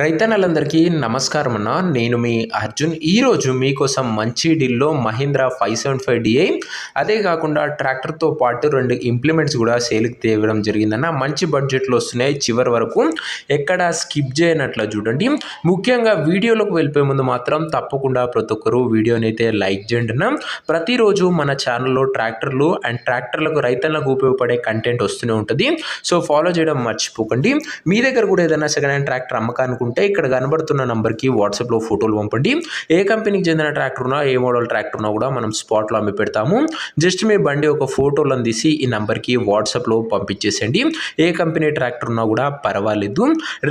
రైతన్నలందరికీ నమస్కారం అన్న. నేను మీ అర్జున్. ఈరోజు మీకోసం మంచి డీల్లో మహీంద్రా 575DI అదే కాకుండా ట్రాక్టర్తో పాటు 2 ఇంప్లిమెంట్స్ కూడా సేల్కి తేవడం జరిగిందన్న. మంచి బడ్జెట్లో వస్తున్నాయి. చివరి వరకు ఎక్కడ స్కిప్ చేయనట్లా చూడండి. ముఖ్యంగా వీడియోలోకి వెళ్ళిపోయే ముందు మాత్రం తప్పకుండా ప్రతి ఒక్కరు వీడియోని అయితే లైక్ చేయండి అన్న. ప్రతిరోజు మన ఛానల్లో ట్రాక్టర్లు అండ్ ట్రాక్టర్లకు రైతన్నలకు ఉపయోగపడే కంటెంట్ వస్తూనే ఉంటుంది. సో ఫాలో చేయడం మర్చిపోకండి. మీ దగ్గర కూడా ఏదైనా సెకండ్ హ్యాండ్ ట్రాక్టర్ అమ్మకానికి ఉంటే ఇక్కడ కనబడుతున్న నంబర్కి వాట్సాప్లో ఫోటోలు పంపండి. ఏ కంపెనీకి చెందిన ట్రాక్టర్ ఉన్నా ఏ మోడల్ ట్రాక్టర్ ఉన్నా కూడా మనం స్పాట్లో అమ్మి పెడతాము. జస్ట్ మీ బండి ఒక ఫోటోలను తీసి ఈ నంబర్కి వాట్సాప్లో పంపించేసేయండి. ఏ కంపెనీ ట్రాక్టర్ ఉన్నా కూడా పర్వాలేదు.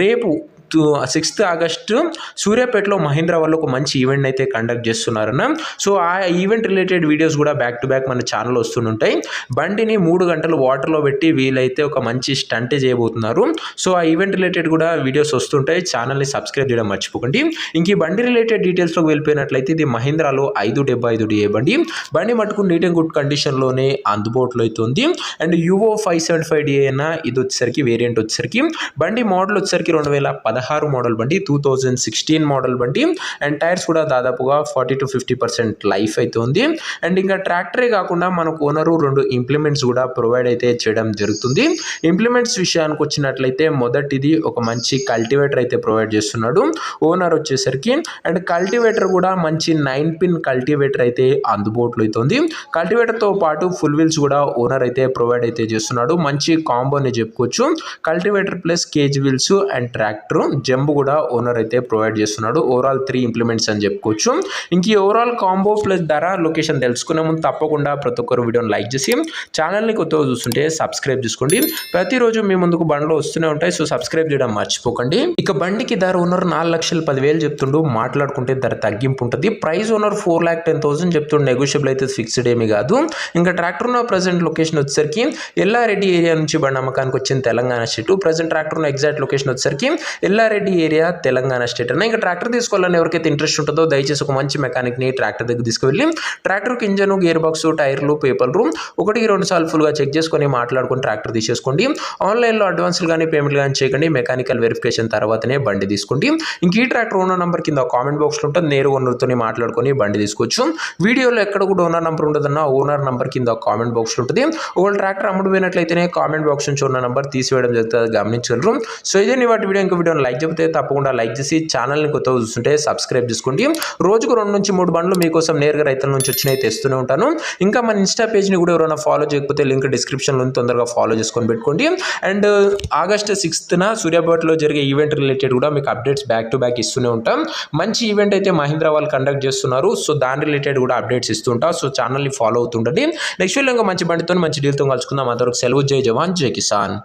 రేపు 6th ఆగస్టు సూర్యాపేటలో మహీంద్రా వాళ్ళు ఒక మంచి ఈవెంట్ అయితే కండక్ట్ చేస్తున్నారన్న. సో ఆ ఈవెంట్ రిలేటెడ్ వీడియోస్ కూడా బ్యాక్ టు బ్యాక్ మన ఛానల్ వస్తుంటాయి. బండిని 3 గంటలు వాటర్లో పెట్టి వీలైతే ఒక మంచి స్టంట్ చేయబోతున్నారు. సో ఆ ఈవెంట్ రిలేటెడ్ కూడా వీడియోస్ వస్తుంటాయి. ఛానల్ని సబ్స్క్రైబ్ చేయడం మర్చిపోకండి. ఇంక ఈ బండి రిలేటెడ్ డీటెయిల్స్లోకి వెళ్ళిపోయినట్లయితే ఇది మహీంద్రాలో 575DI బండి మటుకు నీట్ అండ్ గుడ్ కండిషన్లోనే అందుబాటులో అయితే ఉంది. అండ్ యువో 575DI అన్న ఇది వచ్చేసరికి వేరియంట్ వచ్చేసరికి బండి మోడల్ వచ్చేసరికి 2016 మోడల్ బండి, 2016 మోడల్ బండి. అండ్ టైర్స్ కూడా దాదాపుగా 40 to 50% లైఫ్ అయితే ఉంది. అండ్ ఇంకా ట్రాక్టరే కాకుండా మనకు ఓనరు 2 ఇంప్లిమెంట్స్ కూడా ప్రొవైడ్ అయితే చేయడం జరుగుతుంది. ఇంప్లిమెంట్స్ విషయానికి వచ్చినట్లయితే మొదటిది ఒక మంచి కల్టివేటర్ అయితే ప్రొవైడ్ చేస్తున్నాడు ఓనర్ వచ్చేసరికి. అండ్ కల్టివేటర్ కూడా మంచి 9-pin కల్టివేటర్ అయితే అందుబాటులో అయితే ఉంది. కల్టివేటర్తో పాటు ఫుల్ వీల్స్ కూడా ఓనర్ అయితే ప్రొవైడ్ అయితే చేస్తున్నాడు. మంచి కాంబో అని చెప్పుకోవచ్చు. Cultivator plus cage wheels and tractor జంబు కూడా ఓనర్ అయితే ప్రొవైడ్ చేస్తున్నాడు. ఓవరాల్ 3 ఇంప్లిమెంట్స్ అని చెప్పుకోవచ్చు. ఇంక ఈ ఓవరాల్ కాంబో ప్లస్ ధర లొకేషన్ తెలుసుకునే ముందు తప్పకుండా ప్రతి ఒక్కరు వీడియోని లైక్ చేసి ఛానల్ని కొత్తగా చూస్తుంటే సబ్స్క్రైబ్ చేసుకోండి. ప్రతిరోజు మీ ముందుకు బండ్లు వస్తూనే ఉంటాయి. సో సబ్స్క్రైబ్ చేయడం మర్చిపోకండి. ఇక బండికి ధర ఓనర్ 4,10,000 చెప్తుండు. మాట్లాడుకుంటే ధర తగ్గింపు ఉంటుంది. ప్రైస్ ఓనర్ 4,10,000 చెప్తుండు. నెగోషియబుల్ అయితే ఫిక్స్డ్ ఏమీ కాదు. ఇంకా ట్రాక్టర్ ఉన్న ప్రజెంట్ లొకేషన్ వచ్చేసరికి ఎల్లారెడ్డి ఏరియా నుంచి బండి అమ్మకానికి వచ్చిన తెలంగాణ స్టేట్. ప్రజెంట్ ట్రాక్టర్ ఉన్న ఎగ్జాక్ట్ లొకేషన్ వచ్చేసరికి ఎల్లారెడ్డి ఏరియా తెలంగాణ స్టేట్ అన్న. ఇంకా ట్రాక్టర్ తీసుకోవాలని ఎవరికైతే ఇంట్రెస్ట్ ఉంటుందో దయచేసి ఒక మంచి మెకానిక్ని ట్రాక్టర్ దగ్గర తీసుకువెళ్ళి ట్రాక్టర్కి ఇంజన్, గేర్ బాక్స్, టైర్లు, పేపర్లు 1-2 సార్లు ఫుల్గా చెక్ చేసుకొని మాట్లాడుకొని ట్రాక్టర్ తీసేసుకోండి. ఆన్లైన్లో అడ్వాన్స్లు కానీ పేమెంట్లు కానీ చేయకండి. మెకానికల్ వెరిఫికేషన్ తర్వాతనే బండి తీసుకోండి. ఇంక ఈ ట్రాక్టర్ ఓనర్ నెంబర్ కింద కామెంట్ బాక్స్లో ఉంటుంది. నేరుగా ఓనర్తో మాట్లాడుకొని బండి తీసుకోవచ్చు. వీడియోలో ఎక్కడ కూడా ఓనర్ నెంబర్ ఉండదన్న. ఓనర్ నెంబర్ కింద కామెంట్ బాక్స్లో ఉంటుంది. ఒకవేళ ట్రాక్టర్ అమ్ముడు పోయినట్లయితేనే కామెంట్ బాక్స్ నుంచి ఉన్న నెంబర్ తీసివేయడం జరుగుతుంది, గమనించగలరు. సో ఇదే వాటి వీడియో. ఇంకో వీడియోని లైక్ చెబితే తప్పకుండా లైక్ చేసి ఛానల్ని కొత్తగా చూస్తుంటే సబ్స్క్రైబ్ చేసుకోండి. రోజుకు 2 నుంచి 3 బండ్లు మీకోసం నేరుగా రైతుల నుంచి వచ్చినాయి తెస్తూనే ఉంటాను. ఇంకా మన ఇన్స్టా పేజ్ని కూడా ఎవరైనా ఫాలో చేయకపోతే లింక్ డిస్క్రిప్షన్లో తొందరగా ఫాలో చేసుకొని పెట్టుకోండి. అండ్ ఆగస్ట్ 6th సూర్యాపేటలో జరిగే ఈవెంట్ రిలేటెడ్ కూడా మీకు అప్డేట్స్ బ్యాక్ టు బ్యాక్ ఇస్తూనే ఉంటాం. మంచి ఈవెంట్ అయితే మహీంద్రా వాళ్ళు కండక్ట్ చేస్తున్నారు. సో దాని రిలేటెడ్ కూడా అప్డేట్స్ ఇస్తుంటా. సో ఛానల్ని ఫాలో అవుతుండండి. నెక్స్ట్ వీడియో ఇంకా మంచి బండితో మంచి డీల్తో కలుసుకుందాం. అంతవరకు సెలవు. జై జవాన్ జై కిసాన్.